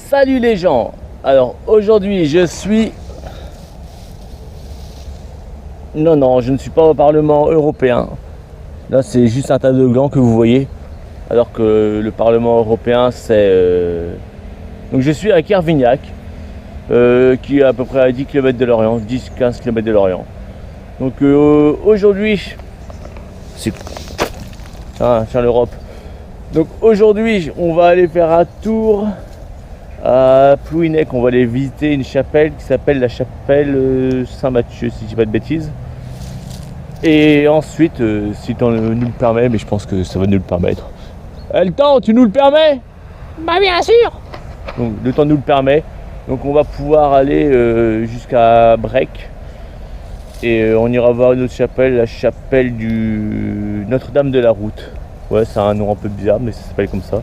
Salut les gens. Alors aujourd'hui je suis... Non, je ne suis pas au Parlement européen. Là c'est juste un tas de glands que vous voyez. Alors que le Parlement européen c'est... Donc je suis à Kervignac, qui est à peu près à 10 km de Lorient, 10-15 km de Lorient. Donc aujourd'hui... C'est... Ah, tiens l'Europe. Donc aujourd'hui on va aller faire un tour à Plouhinec. On va aller visiter une chapelle qui s'appelle la chapelle Saint-Mathieu, si je dis pas de bêtises. Et ensuite, si le temps nous le permet, mais je pense que ça va nous le permettre. Le temps, tu nous le permets? Bah bien sûr. Donc le temps nous le permet. Donc on va pouvoir aller jusqu'à Brec. Et on ira voir une autre chapelle, la chapelle du Notre-Dame de la Route. Ouais, c'est un nom un peu bizarre, mais ça s'appelle comme ça.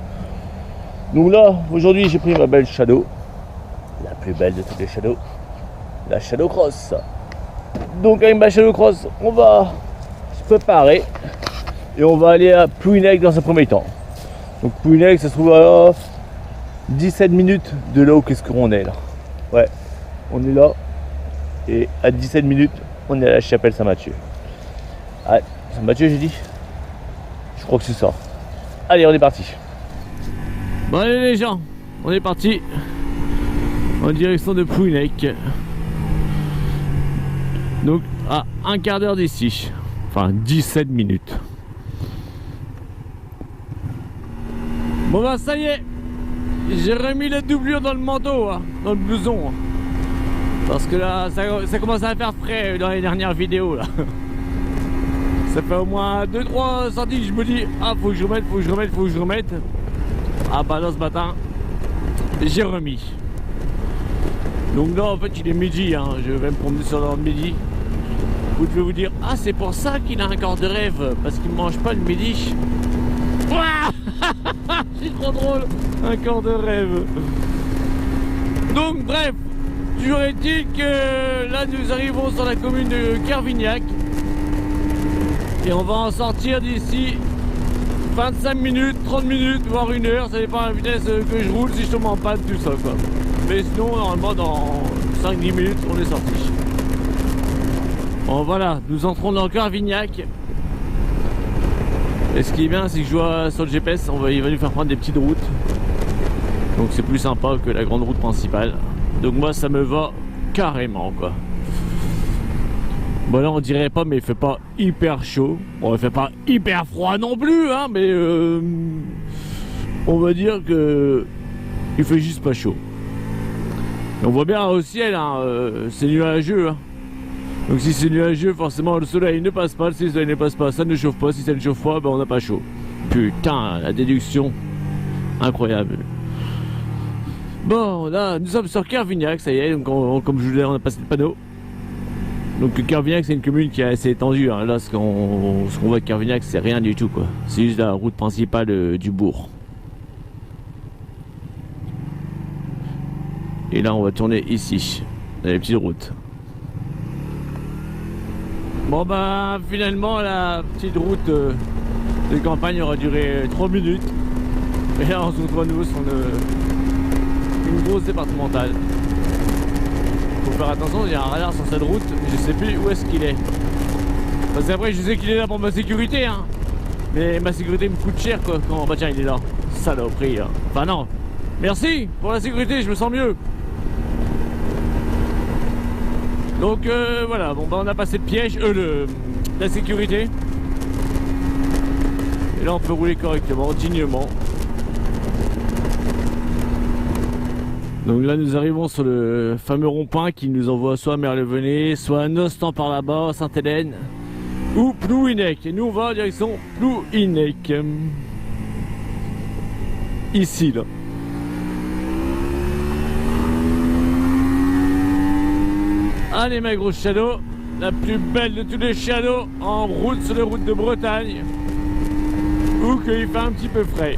Donc là, aujourd'hui, j'ai pris ma belle Shadow. La plus belle de toutes les Shadows. La Shadow Cross. Donc avec ma Shadow Cross, on va se préparer. Et on va aller à Plouhinec dans un premier temps. Donc Plouhinec, ça se trouve à 17 minutes de là où qu'est-ce qu'on est là. Ouais, on est là. Et à 17 minutes, on est à la chapelle Saint-Mathieu. Ah, Saint-Mathieu, j'ai dit? Je crois que c'est ça. Allez, on est parti. Bon allez les gens, on est parti en direction de Plouhinec. Donc à un quart d'heure d'ici. Enfin 17 minutes. Bon bah ça y est, j'ai remis la doublure dans le manteau, hein, dans le blouson. Parce que là, ça commence à faire frais dans les dernières vidéos là. Ça fait au moins 2-3 sorties, je me dis, ah faut que je remette. Ah bah là ce matin, j'ai remis. Donc là en fait il est midi, hein. Je vais me promener sur l'heure de midi. Vous devez vous dire, ah c'est pour ça qu'il a un corps de rêve, parce qu'il ne mange pas le midi. C'est trop drôle, un corps de rêve. Donc bref, toujours est-il que là nous arrivons sur la commune de Kervignac. Et on va en sortir d'ici 25 minutes, 30 minutes, voire 1 heure, ça dépend de la vitesse que je roule, si je tombe en panne, tout ça quoi. Mais sinon, normalement, dans 5-10 minutes, on est sorti. Bon voilà, nous entrons dans Kervignac. Et ce qui est bien, c'est que je vois sur le GPS, il va nous faire prendre des petites routes. Donc c'est plus sympa que la grande route principale. Donc moi, ça me va carrément quoi. Bon là on dirait pas, mais il fait pas hyper chaud. Bon il fait pas hyper froid non plus hein, mais on va dire que il fait juste pas chaud. Et on voit bien au ciel hein, c'est nuageux hein. Donc si c'est nuageux, forcément le soleil ne passe pas. Si le soleil ne passe pas, ça ne chauffe pas. Si ça ne chauffe pas, ben on n'a pas chaud. Putain, la déduction incroyable. Bon là nous sommes sur Kervignac, ça y est. Donc comme je vous l'ai dit, on a passé le panneau. Donc Kervignac c'est une commune qui est assez étendue hein. Là ce qu'on voit de Kervignac c'est rien du tout quoi. C'est juste la route principale du bourg. Et là on va tourner ici, dans les petites routes. Bon bah finalement la petite route de campagne aura duré 3 minutes. Et là on se retrouve à nouveau sur une grosse départementale. Faut faire attention, il y a un radar sur cette route, je sais plus où est-ce qu'il est. Parce qu'après je sais qu'il est là pour ma sécurité hein. Mais ma sécurité me coûte cher quoi. Bah tiens il est là. Saloperie hein. Enfin non. Merci pour la sécurité, je me sens mieux. Donc voilà, bon bah on a passé le piège, la sécurité. Et là on peut rouler correctement, dignement. Donc là nous arrivons sur le fameux rond-point qui nous envoie soit à Merlevenez, soit à Nostan par là-bas, Sainte-Hélène ou Plouhinec. Et nous on va en direction Plouhinec. Ici là. Allez ma grosse Shadow, la plus belle de tous les Shadows en route sur les routes de Bretagne. Où qu'il fait un petit peu frais.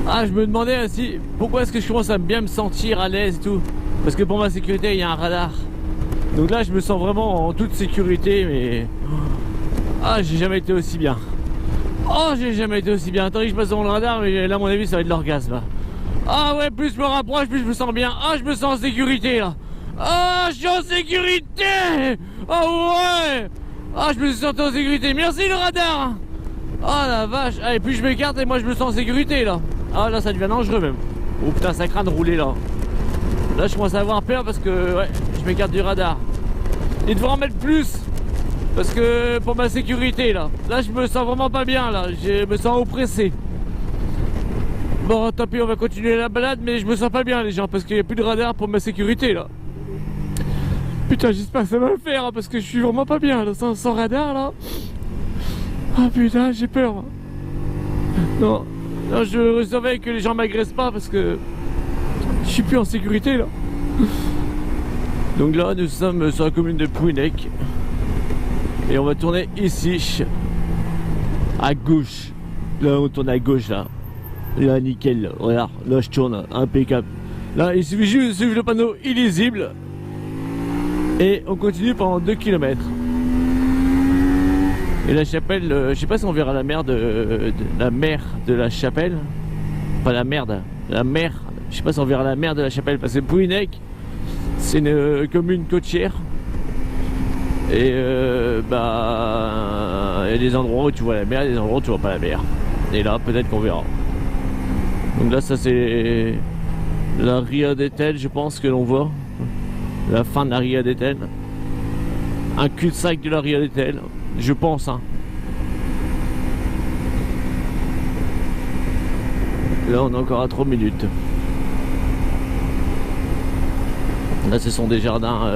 Ah je me demandais aussi pourquoi est-ce que je commence à bien me sentir à l'aise et tout. Parce que pour ma sécurité il y a un radar. Donc là je me sens vraiment en toute sécurité mais... Ah j'ai jamais été aussi bien. Oh, j'ai jamais été aussi bien. Attendez, je passe dans le radar, mais là, à mon avis, ça va être l'orgasme. Ah ouais, plus je me rapproche, plus je me sens bien. Ah, je me sens en sécurité, là. Ah, je suis en sécurité. Ah ouais. Ah, je me suis senti en sécurité. Merci, le radar. Ah, la vache. Ah, et puis je m'écarte et moi, je me sens en sécurité, là. Ah, là, ça devient dangereux, même. Oh, putain, ça craint de rouler, là. Là, je commence à avoir peur parce que, ouais, je m'écarte du radar. Il devrait en mettre plus. Parce que pour ma sécurité là je me sens vraiment pas bien là, je me sens oppressé. Bon tant pis, on va continuer la balade, mais je me sens pas bien les gens parce qu'il n'y a plus de radar pour ma sécurité là. Putain, j'espère que ça va le faire hein, parce que je suis vraiment pas bien là, sans radar là. Ah putain, j'ai peur. Non, je surveille que les gens m'agressent pas parce que je suis plus en sécurité là. Donc là nous sommes sur la commune de Plouhinec. Et on va tourner ici, à gauche. Là, on tourne à gauche, là. Là, nickel. Là. Regarde, là, je tourne, impeccable. Là, il suffit juste de suivre le panneau illisible. Et on continue pendant 2 km. Et la chapelle, je sais pas si on verra la mer de la chapelle. Pas la merde, la mer. Je sais pas si on verra la mer de la chapelle. Parce que Plouhinec, c'est une commune côtière. Et il y a des endroits où tu vois la mer, et des endroits où tu vois pas la mer. Et là, peut-être qu'on verra. Donc là, ça c'est la Ria d'Etel, je pense que l'on voit. La fin de la Ria d'Etel. Un cul-de-sac de la Ria d'Etel, je pense. Hein. Là, on est encore à 3 minutes. Là, ce sont des jardins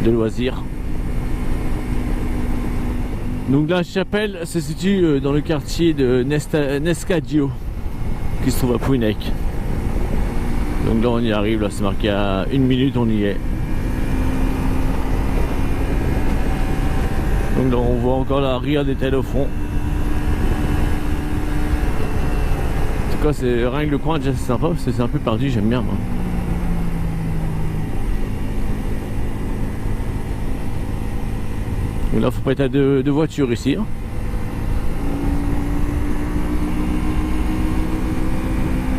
de loisirs. Donc la chapelle se situe dans le quartier de Nescadio qui se trouve à Plouhinec. Donc là on y arrive, là c'est marqué à 1 minute, on y est. Donc là on voit encore la Ria d'Etel au fond. En tout cas c'est rien que le coin déjà c'est sympa parce que c'est un peu perdu, j'aime bien moi. Donc là faut pas être à deux voitures ici. Hein.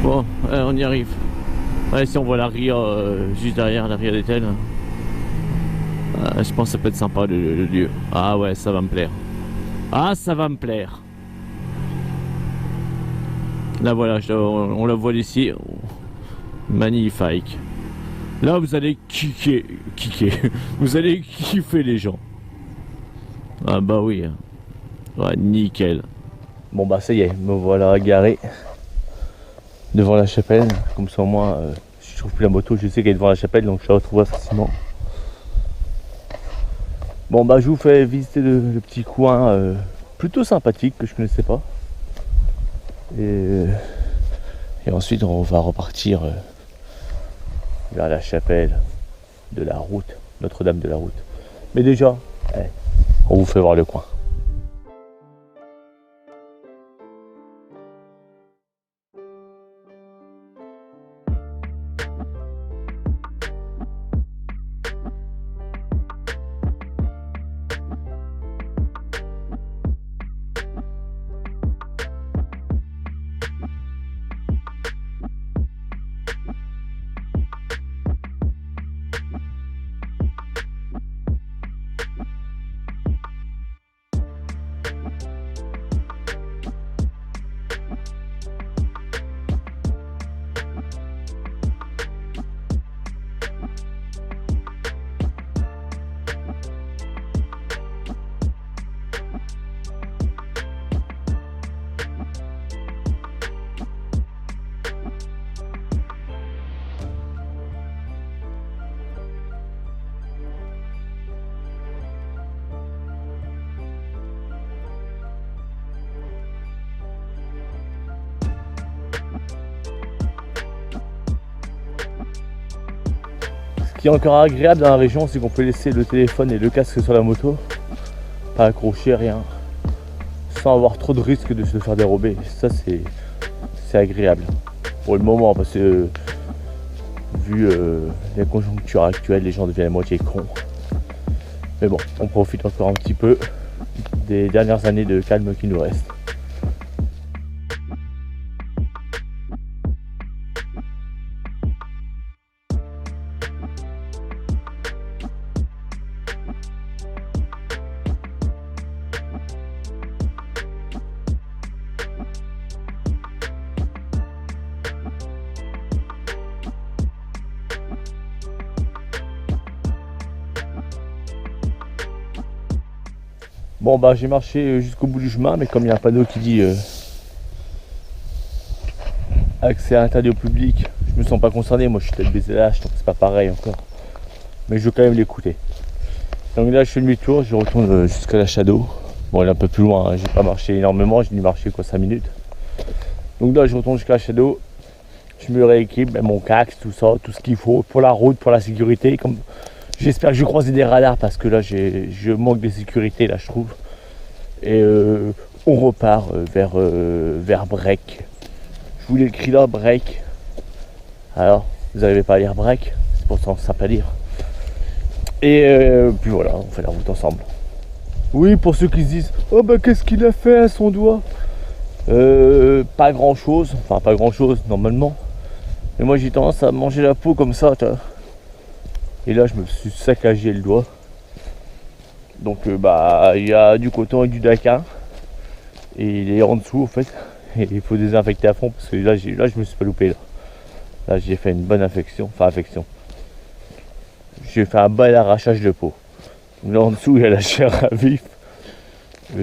Bon, on y arrive. Ouais, si on voit la Ria juste derrière, la Ria d'Etel. Je pense que ça peut être sympa le lieu. Ah ouais, ça va me plaire. Ah, ça va me plaire. Là voilà, on la voit d'ici. Magnifique. Là vous allez kicker. Vous allez kiffer les gens. Ah bah oui. Ouais, nickel. Bon bah ça y est, me voilà garé devant la chapelle. Comme ça au moins, si je trouve plus la moto, je sais qu'elle est devant la chapelle, donc je la retrouverai facilement. Bon bah je vous fais visiter le petit coin plutôt sympathique que je connaissais pas. Et ensuite on va repartir vers la chapelle de la route, Notre-Dame de la Route. Mais déjà, on vous fait voir le coin. Ce qui est encore agréable dans la région, c'est qu'on peut laisser le téléphone et le casque sur la moto, pas accroché, rien, sans avoir trop de risque de se faire dérober. Ça c'est agréable pour le moment, parce que vu la conjoncture actuelle, les gens deviennent à moitié cons. Mais bon, on profite encore un petit peu des dernières années de calme qui nous restent. Bon bah j'ai marché jusqu'au bout du chemin, mais comme il y a un panneau qui dit accès interdit au public, je me sens pas concerné, moi je suis tête BZH donc c'est pas pareil encore. Mais je veux quand même l'écouter. Donc là je fais demi-tour, je retourne jusqu'à la Shadow. Bon elle est un peu plus loin, hein. J'ai pas marché énormément, j'ai dû marcher quoi 5 minutes. Donc là je retourne jusqu'à la Shadow, je me rééquipe, mon casque, tout ça, tout ce qu'il faut pour la route, pour la sécurité. Comme j'espère que je vais croiser des radars parce que là je manque de sécurité là je trouve. Et on repart vers Breck. Je vous l'écris là, Breck. Alors, vous n'arrivez pas à lire Breck, c'est pourtant simple à lire. Et puis voilà, on fait la route ensemble. Oui, pour ceux qui se disent, oh bah qu'est-ce qu'il a fait à son doigt? Pas grand chose, enfin pas grand chose normalement. Mais moi j'ai tendance à manger la peau comme ça, et là je me suis saccagé le doigt. Donc bah il y a du coton et du Dakar. Et il est en dessous en fait. Et il faut désinfecter à fond parce que là je me suis pas loupé là. Là j'ai fait une bonne infection. Enfin infection. J'ai fait un bel arrachage de peau. Là en dessous il y a la chair à vif.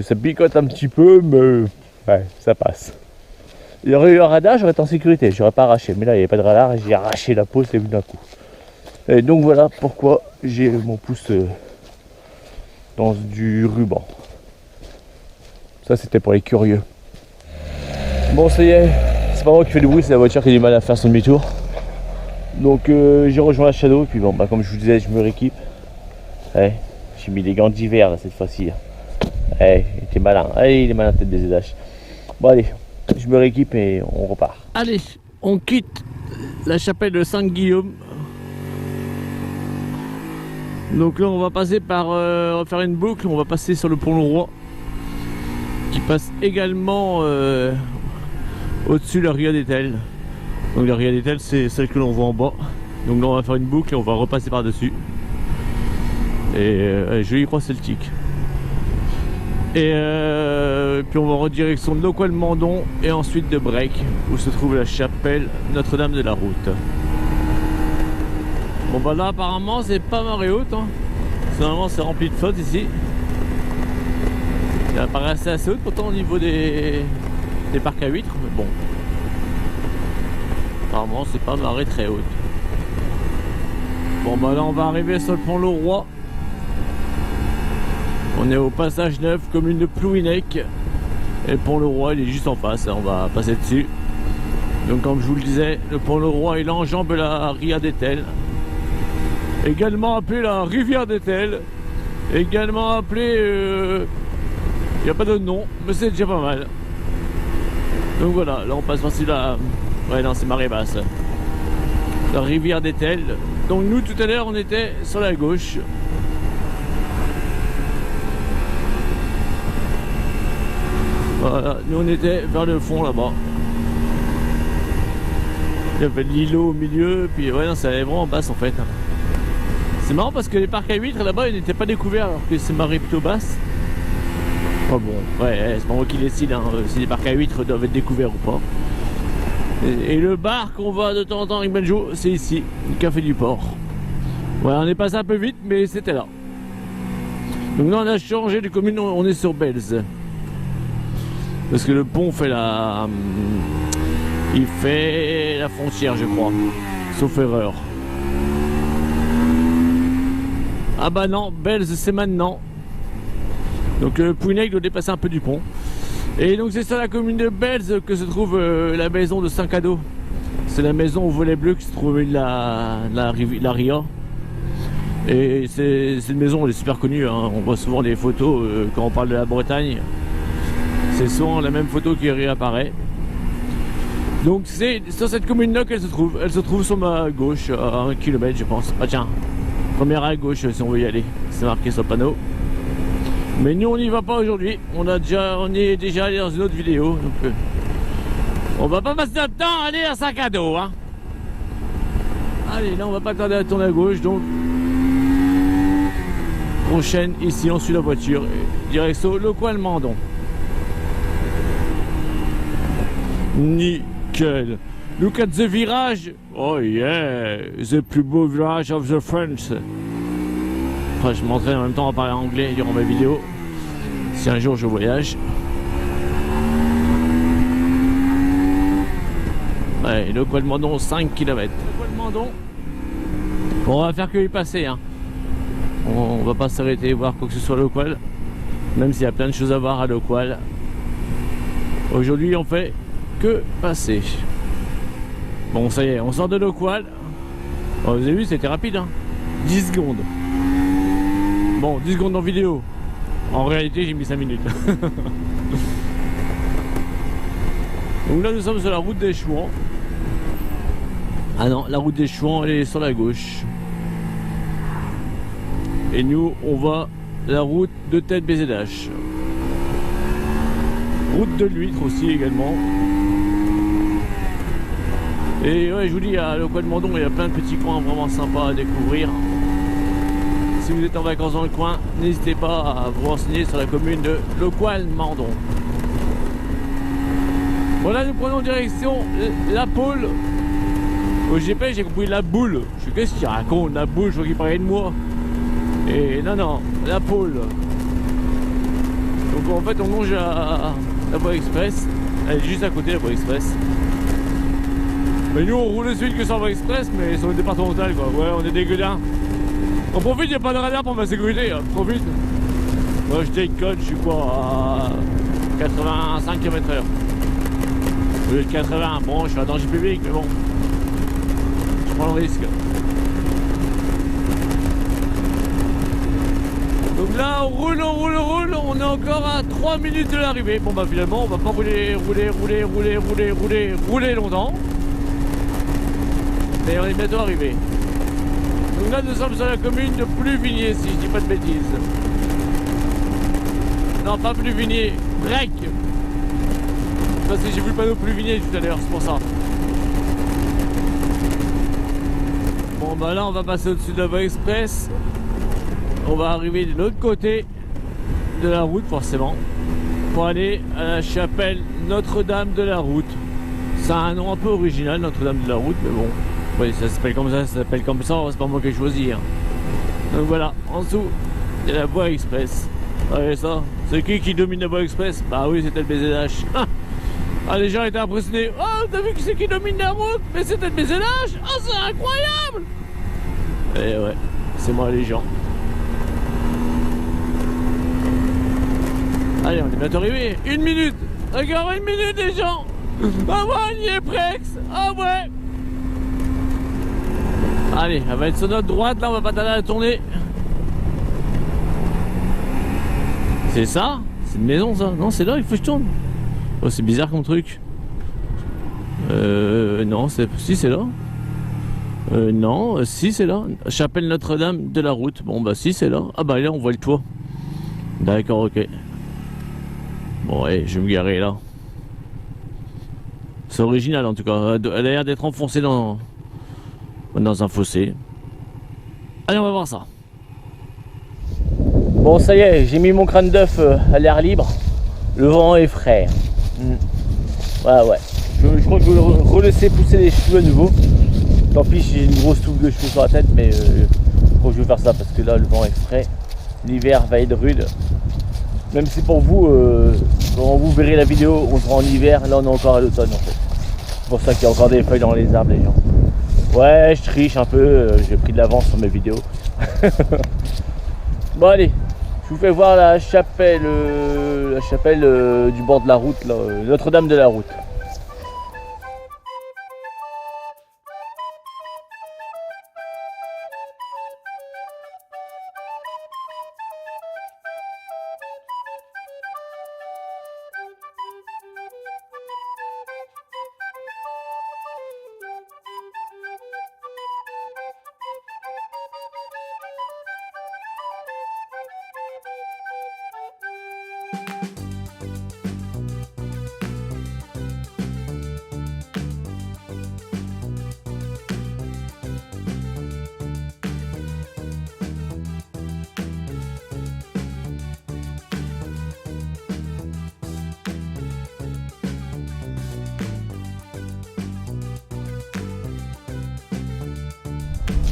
Ça picote un petit peu mais ouais ça passe. Il y aurait eu un radar, j'aurais été en sécurité, j'aurais pas arraché. Mais là il n'y avait pas de radar et j'ai arraché la peau, c'est venu d'un coup. Et donc voilà pourquoi j'ai mon pouce dans du ruban. Ça c'était pour les curieux. Bon ça y est, c'est pas moi qui fais du bruit, c'est la voiture qui a du mal à faire son demi-tour. Donc j'ai rejoint la Shadow et puis bon bah comme je vous disais je me rééquipe. Ouais, j'ai mis des gants d'hiver là cette fois-ci. Ouais, il était malin, allez il est malin tête des ZH. Bon allez, je me rééquipe et on repart. Allez, on quitte la chapelle de Saint-Guillaume. Donc là on va passer par, on va faire une boucle, on va passer sur le pont Le Roi qui passe également au-dessus de la Ria d'Etel. Donc la Ria d'Etel c'est celle que l'on voit en bas. Donc là on va faire une boucle et on va repasser par dessus. Et joli croix celtique. Et puis on va en direction de Noquel-Mandon et ensuite de Breck où se trouve la chapelle Notre-Dame de la Route. Bon bah là apparemment c'est pas marée haute hein. Normalement c'est rempli de flotte ici. Ça paraît assez haute pourtant au niveau des parcs à huîtres, mais bon. Apparemment c'est pas marée très haute. Bon bah là on va arriver sur le pont Le Roi. On est au passage neuf, commune de Plouhinec. Et le pont Le Roi il est juste en face, on va passer dessus. Donc comme je vous le disais, le pont Le Roi il enjambe la Ria d'Etel. Également appelé la rivière d'Etel. Également appelé... il n'y a pas de nom, mais c'est déjà pas mal. Donc voilà, là on passe par là. Ouais non c'est marée basse. La rivière d'Etel. Donc nous tout à l'heure on était sur la gauche. Voilà, nous on était vers le fond là-bas. Il y avait de l'îlot au milieu, puis ouais non c'est vraiment basse en fait. C'est marrant parce que les parcs à huîtres là-bas ils n'étaient pas découverts alors que c'est marée plutôt basse. Oh bon, ouais, c'est pas moi qui décide hein, si les parcs à huîtres doivent être découverts ou pas. Et le bar qu'on va de temps en temps avec Benjo, c'est ici, le Café du Port. Ouais, on est passé un peu vite, mais c'était là. Donc là on a changé de commune, on est sur Belz. Parce que le pont fait la... il fait la frontière je crois, sauf erreur. Ah bah non, Belz c'est maintenant. Donc Plouhinec doit dépasser un peu du pont. Et donc c'est sur la commune de Belz que se trouve la maison de Saint-Cado. C'est la maison au volet bleu qui se trouve la Ria. Et c'est une maison, elle est super connue, hein. On voit souvent les photos quand on parle de la Bretagne. C'est souvent la même photo qui réapparaît. Donc c'est sur cette commune-là qu'elle se trouve. Elle se trouve sur ma gauche, à 1 km je pense. Ah tiens, première à gauche si on veut y aller. C'est marqué sur le panneau. Mais nous on n'y va pas aujourd'hui. On est déjà allé dans une autre vidéo. Donc, on va pas passer notre temps à aller à sac à dos. Hein. Allez, là on va pas tarder à tourner à gauche. Donc prochaine, ici on suit la voiture. Direction Le Coin le Mandon. Nickel. Look at the virage. Oh yeah, the plus beau virage of the France. Enfin, je m'entraîne en même temps à parler anglais durant ma vidéo. Si un jour je voyage. Ouais, Le Coin le Mandon, 5 km. Le Coin le Mandon. On va faire que y passer. Hein. On va pas s'arrêter voir quoi que ce soit à Le Coin. Même s'il y a plein de choses à voir à Le Coin. Aujourd'hui, on fait que passer. Bon, ça y est, on sort de Le Coin. Oh, vous avez vu, c'était rapide. Hein. 10 secondes. Bon, 10 secondes en vidéo. En réalité, j'ai mis 5 minutes. Donc là, nous sommes sur la route des Chouans. Ah non, la route des Chouans, elle est sur la gauche. Et nous, on va la route de Tête-BZH. Route de l'Huître aussi également. Et ouais, je vous dis, à Le Coin le Mandon, il y a plein de petits coins vraiment sympas à découvrir. Si vous êtes en vacances dans le coin, n'hésitez pas à vous renseigner sur la commune de Le Coin le Mandon. Voilà, nous prenons direction La Pôle. Au GPS, j'ai compris La Boule. Je sais qu'est-ce qu'il raconte, La Boule, je crois qu'il parlait de moi. Et non, La Pôle. Donc en fait, on longe la voie express. Elle est juste à côté, la voie express. Mais nous, on roule aussi vite que sur la voie express, mais sur le départemental, quoi. Ouais, on est des gueudins. On profite, il n'y a pas de radar pour ma sécurité. Hein. Profite. Moi, je take code, je suis quoi, à 85 km/h. Au lieu de 80, bon, je suis à danger public, mais bon. Je prends le risque. Donc là, on roule, on est encore à 3 minutes de l'arrivée. Bon bah finalement, on va pas rouler longtemps. Mais on est bientôt arrivé. Donc là, nous sommes sur la commune de Pluvigné, si je dis pas de bêtises. Non, pas Pluvigné, Brec. Parce que j'ai vu le panneau Pluvigné tout à l'heure, c'est pour ça. Bon bah là, on va passer au-dessus de la voie express. On va arriver de l'autre côté de la route forcément pour aller à la chapelle Notre-Dame de la Route. Ça a un nom un peu original, Notre-Dame de la Route, mais bon, oui, ça s'appelle comme ça, c'est pas moi qui ai choisi. Hein. Donc voilà, en dessous, il y a la voie express. Regardez ça, c'est qui domine la voie express? Bah oui, c'était le BZH. Ah, les gens étaient impressionnés. Oh, t'as vu qui c'est qui domine la route? Mais c'était le BZH. Oh, c'est incroyable. Et ouais, c'est moi les gens. Allez, on est bientôt arrivé. 1 minute. Encore 1 minute, les gens. Ah ouais, on y est presque. Ah ouais. Allez, elle va être sur notre droite. Là, on va pas tarder à tourner. C'est ça? C'est une maison, ça? Non, c'est là, il faut que je tourne. Oh, c'est bizarre comme truc. Non, si, c'est là. Non, si, c'est là. Chapelle Notre-Dame de la Route. Bon, bah, si, c'est là. Ah, bah, là, on voit le toit. D'accord, ok. Bon, allez, je vais me garer là. C'est original en tout cas. Elle a l'air d'être enfoncée dans un fossé. Allez, on va voir ça. Bon, ça y est, j'ai mis mon crâne d'œuf à l'air libre. Le vent est frais. Ouais. Je crois que je vais relaisser pousser les cheveux à nouveau. Tant pis, j'ai une grosse touffe de cheveux sur la tête, mais je crois que je vais faire ça parce que là, le vent est frais. L'hiver va être rude. Même si pour vous, quand vous verrez la vidéo, on sera en hiver, là on est encore à l'automne en fait. C'est pour ça qu'il y a encore des feuilles dans les arbres, les gens. Ouais, je triche un peu, j'ai pris de l'avance sur mes vidéos. Bon allez, je vous fais voir la chapelle du bord de la route, là, Notre-Dame de la Route.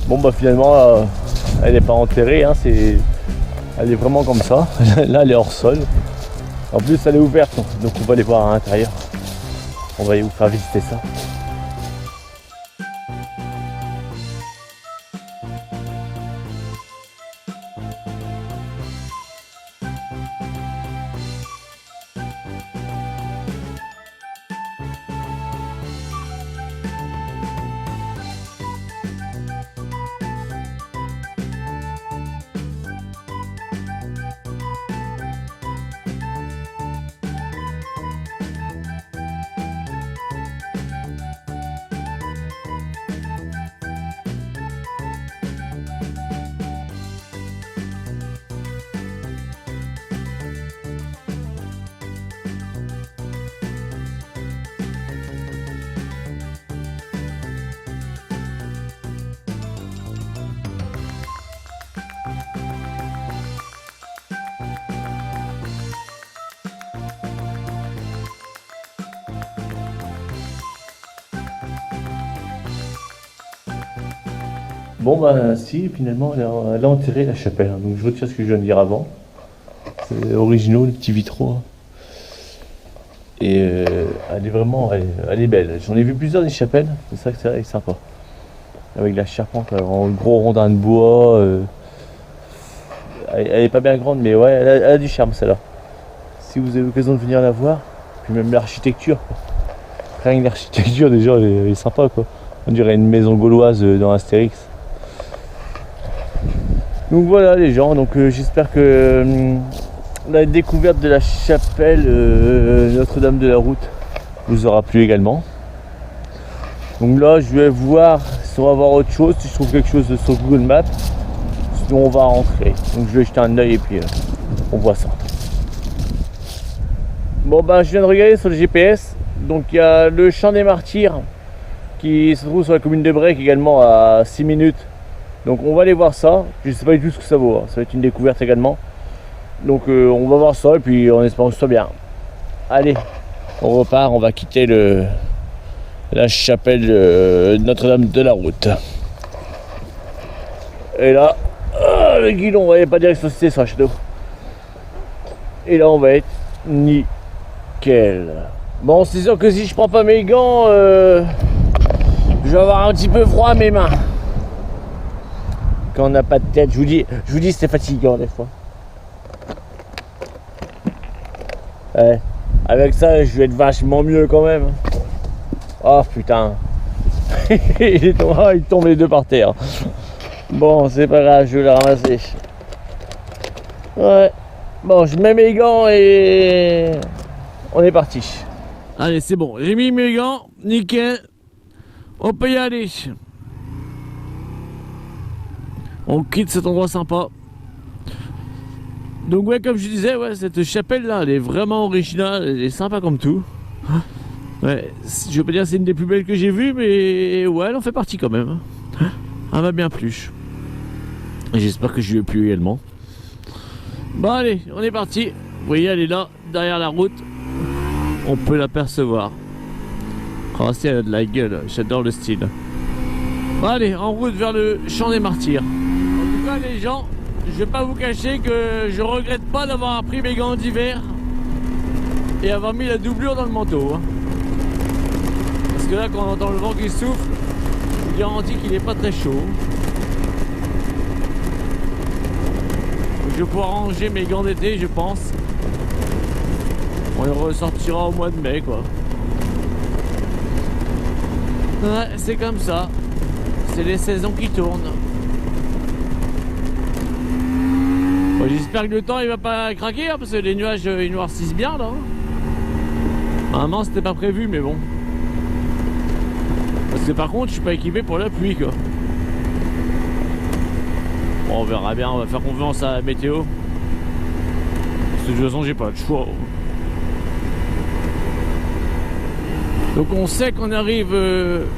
Bon bah finalement elle n'est pas enterrée, hein, elle est vraiment comme ça. Là elle est hors sol. En plus elle est ouverte, donc on va aller voir à l'intérieur. On va aller vous faire visiter ça. Bon bah si, finalement elle a enterré la chapelle, hein. Donc je retire ce que je viens de dire avant. C'est original, les petits vitraux. Hein. Et elle est vraiment, elle est belle. J'en ai vu plusieurs des chapelles, c'est ça que c'est sympa. Avec la charpente en gros rondin de bois. Elle est pas bien grande, mais ouais, elle a du charme celle-là. Si vous avez l'occasion de venir la voir, puis même l'architecture. Rien que l'architecture déjà elle est sympa quoi. On dirait une maison gauloise dans Astérix. Donc voilà les gens, donc j'espère que la découverte de la chapelle Notre-Dame de la Route vous aura plu également. Donc là je vais voir si on va voir autre chose, si je trouve quelque chose sur Google Maps, sinon on va rentrer. Donc je vais jeter un œil et puis on voit ça. Bon ben je viens de regarder sur le GPS, donc il y a le Champ des Martyrs qui se trouve sur la commune de Brec également à 6 minutes. Donc on va aller voir ça, je sais pas du tout ce que ça vaut, hein. Ça va être une découverte également. Donc on va voir ça et puis en espérant que ce soit bien. Allez, on repart, on va quitter la chapelle Notre-Dame de la Route. Et là, le guidon, on va pas direction cité sur la château. Et là on va être nickel. Bon c'est sûr que si je prends pas mes gants, je vais avoir un petit peu froid à mes mains. Quand on n'a pas de tête, je vous dis c'est fatigant des fois. Ouais, avec ça je vais être vachement mieux quand même. Oh putain. il tombe les deux par terre. Bon c'est pas grave, je vais les ramasser. Ouais. Bon je mets mes gants et on est parti. Allez c'est bon, j'ai mis mes gants, nickel. On peut y aller. On quitte cet endroit sympa. Donc ouais comme je disais, ouais, cette chapelle là elle est vraiment originale, elle est sympa comme tout. Ouais, je peux dire c'est une des plus belles que j'ai vues, mais ouais elle en fait partie quand même. Elle m'a bien plu. J'espère que je lui ai plu également. Bon allez, on est parti. Vous voyez elle est là, derrière la route. On peut l'apercevoir. Oh si elle a de la gueule, j'adore le style. Bon allez, en route vers le Champ des Martyrs. En tout cas les gens, je vais pas vous cacher que je regrette pas d'avoir pris mes gants d'hiver et avoir mis la doublure dans le manteau. Hein. Parce que là quand on entend le vent qui souffle, je vous garantis qu'il est pas très chaud. Je vais pouvoir ranger mes gants d'été je pense. On les ressortira au mois de mai quoi. Ouais, c'est comme ça. C'est les saisons qui tournent. Bon, j'espère que le temps il va pas craquer hein, parce que les nuages ils noircissent bien là. Normalement c'était pas prévu mais bon. Parce que par contre je suis pas équipé pour la pluie quoi. Bon on verra bien, on va faire confiance à la météo. de toute façon, j'ai pas de choix. Donc on sait qu'on arrive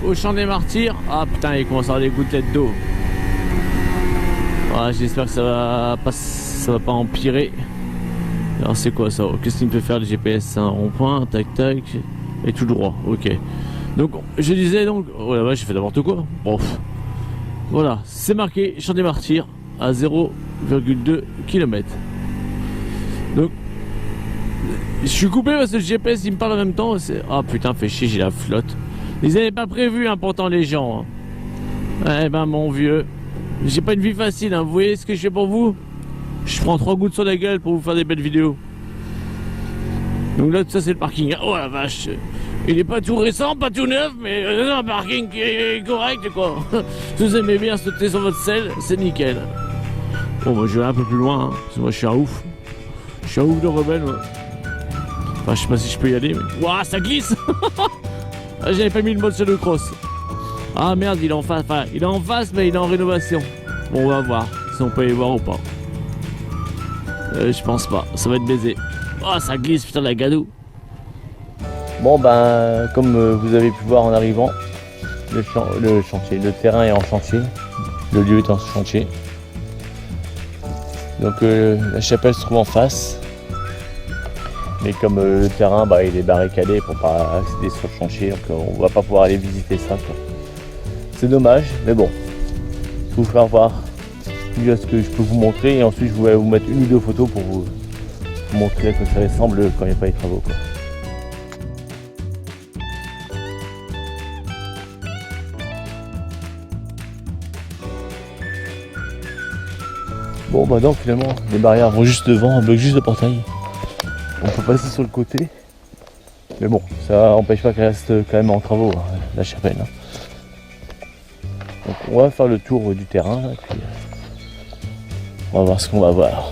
au Champ des Martyrs. Ah putain, il commence à avoir des gouttelettes d'eau. Ah, j'espère que ça va pas empirer. Alors c'est quoi ça? Qu'est-ce qu'il me fait faire le GPS? C'est un rond-point, tac tac, et tout droit, ok. Donc je disais donc, oh la vache, j'ai fait n'importe quoi. Bon, voilà, c'est marqué Champ des Martyrs à 0,2 km. Donc je suis coupé parce que le GPS il me parle en même temps. Ah putain, fait chier, j'ai la flotte. Ils avaient pas prévu hein, pourtant les gens. Hein. Eh ben mon vieux, j'ai pas une vie facile. Hein. Vous voyez ce que je fais pour vous? Je prends 3 gouttes sur la gueule pour vous faire des belles vidéos. Donc là, tout ça c'est le parking. Oh la vache, il est pas tout récent, pas tout neuf, mais un parking qui est correct quoi. Si vous aimez bien sauter sur votre selle, c'est nickel. Bon, moi je vais aller un peu plus loin, hein, parce que moi je suis un ouf. Je suis un ouf de rebelle. Moi. Enfin, je sais pas si je peux y aller, mais. Ouah, ça glisse. J'avais pas mis le mode sur le cross. Ah merde, il est en face. Enfin, il est en face, mais il est en rénovation. Bon, on va voir si on peut y voir ou pas. Je pense pas, ça va être baisé. Oh, ça glisse, putain, la gadoue. Bon ben, comme vous avez pu voir en arrivant, le terrain est en chantier, le lieu est en chantier. Donc la chapelle se trouve en face, mais comme le terrain il est barricadé pour pas accéder sur le chantier, donc on va pas pouvoir aller visiter ça. C'est dommage, mais bon, je vais vous faire voir ce que je peux vous montrer et ensuite je vais vous mettre une ou deux photos pour vous montrer à quoi ça ressemble quand il n'y a pas les travaux. Quoi. Bon bah non, finalement les barrières vont juste devant, on bloque juste le portail. On peut passer sur le côté. Mais bon, ça n'empêche pas qu'elle reste quand même en travaux, hein, la chapelle. Hein. Donc on va faire le tour du terrain là, puis on va voir ce qu'on va voir.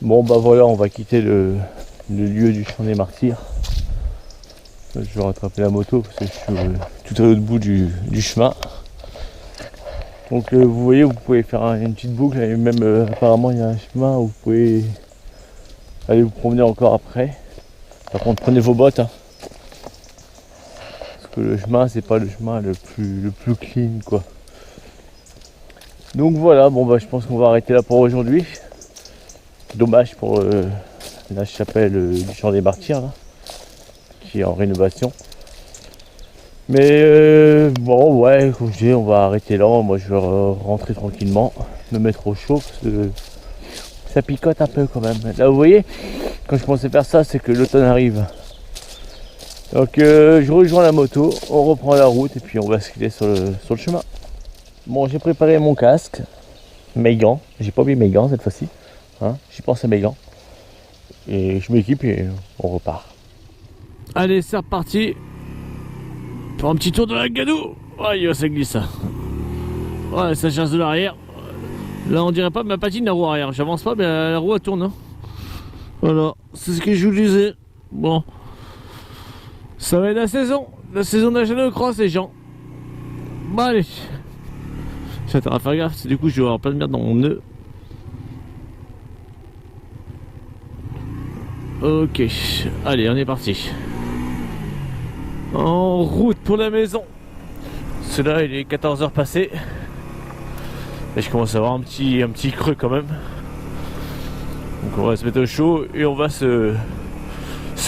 Bon bah voilà, on va quitter le lieu du Champ des Martyrs. Je vais rattraper la moto parce que je suis tout à l'autre bout du chemin. Donc vous voyez, vous pouvez faire une petite boucle et même apparemment il y a un chemin où vous pouvez aller vous promener encore après. Par contre prenez vos bottes hein. Parce que le chemin c'est pas le chemin le plus clean quoi. Donc voilà, bon bah je pense qu'on va arrêter là pour aujourd'hui. Dommage pour la chapelle du Champ des Martyrs là, qui est en rénovation. Mais bon ouais, comme je dis, on va arrêter là. Moi je vais rentrer tranquillement, me mettre au chaud parce que ça picote un peu quand même. Là vous voyez, quand je pensais faire ça, c'est que l'automne arrive. Donc je rejoins la moto, on reprend la route et puis on va se quitter sur le chemin. Bon, j'ai préparé mon casque, mes gants. J'ai pas oublié mes gants cette fois-ci. Hein, j'y pense à mes gants. Et je m'équipe et on repart. Allez, c'est reparti. Pour un petit tour de la gadoue. Ouais, ça glisse ça. Ouais, ça chasse de l'arrière. Là, on dirait pas ma patine la roue arrière. J'avance pas, mais la roue elle tourne. Hein. Voilà, c'est ce que je vous disais. Bon. Ça va être la saison d'Ageno Cross, les gens. Bon, allez. J'attends à faire gaffe, parce que du coup, je vais avoir plein de merde dans mon nœud. Ok, allez, on est parti. En route pour la maison. Celui-là, il est 14h passé. Et je commence à avoir un petit creux quand même. Donc on va se mettre au chaud et on va se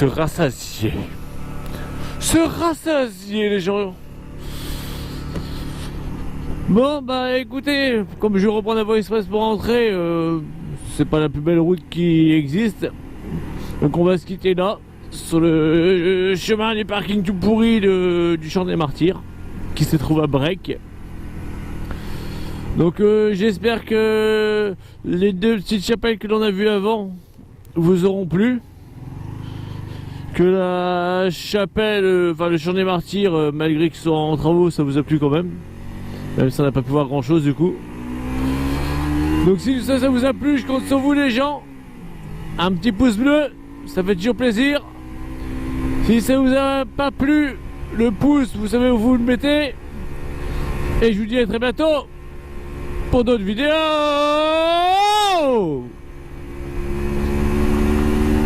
rassasier. Se rassasier les gens. Bon bah écoutez, comme je reprends la voie express pour rentrer, c'est pas la plus belle route qui existe. Donc on va se quitter là, sur le chemin du parking tout pourri du Champ des Martyrs, qui se trouve à Brec. Donc j'espère que les deux petites chapelles que l'on a vues avant vous auront plu. Que la chapelle, enfin le champ des martyrs, malgré qu'ils soient en travaux, ça vous a plu quand même. Même si ça n'a pas pu voir grand chose du coup. Donc si ça vous a plu, je compte sur vous les gens. Un petit pouce bleu, ça fait toujours plaisir. Si ça vous a pas plu, le pouce, vous savez où vous le mettez. Et je vous dis à très bientôt pour d'autres vidéos.